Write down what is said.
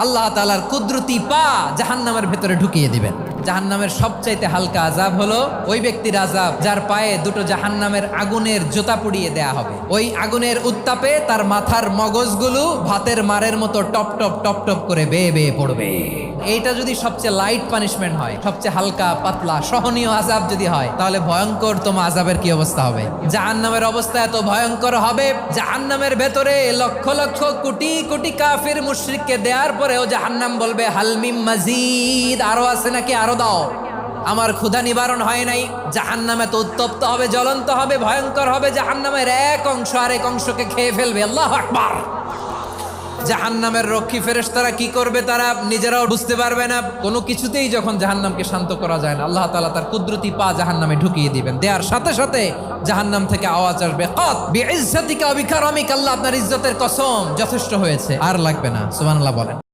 আল্লাহ তাআলার কুদরতি পা জাহান্নামের ভেতরে ঢুকিয়ে দিবেন। জাহান্নামের সবচাইতে হালকা আযাব হলো ওই ব্যক্তির আযাব যার পায়ে দুটো জাহান্নামের আগুনের জুতা পুড়িয়ে দেয়া হবে। ওই আগুনের উত্তাপে তার মাথার মগজগুলো ভাতের মারের মতো টপ টপ টপ টপ করে বেয়ে বেয়ে পড়বে। এইটা যদি সবচেয়ে লাইট পানিশমেন্ট হয়, সবচেয়ে হালকা পাতলা সহনীয় আযাব যদি হয়, তাহলে ভয়ঙ্কর তোমার আযাবের কি অবস্থা হবে? জাহান্নামের অবস্থা এত ভয়ঙ্কর হবে, জাহান্নামের ভেতরে লক্ষ লক্ষ কোটি কোটি কাফির মুশরিককে দেওয়ার পরেও জাহান্নাম বলবে হালমিম মাজিদ, আরো আছে নাকি, আরো দাও, আমার ক্ষুধা নিবারণ হয় নাই। জাহান্নামে তো উত্তপ্ত হবে, জ্বলন্ত হবে, ভয়ঙ্কর হবে। জাহান্নামের এক অংশ আরেক অংশকে খেয়ে ফেলবে। আল্লাহু আকবার। জাহান্নামের রক্ষী ফেরেশতারা কি করবে তারা নিজেরাও বুঝতে পারবে না। কোনো কিছুতেই যখন জাহান্নামকে শান্ত করা যায় না, আল্লাহ তাআলা তার কুদরতি পা জাহান্নামে ঢুকিয়ে দিবেন। দেওয়ার সাথে সাথে জাহান্নাম থেকে আওয়াজ আসবে, কাত বিইজ্জাতিকা ওয়া বিকারামিকা, আল্লাহ আপনার ইজ্জতের কসম, যথেষ্ট হয়েছে, আর লাগবে না। সুবহানাল্লাহ বলেন।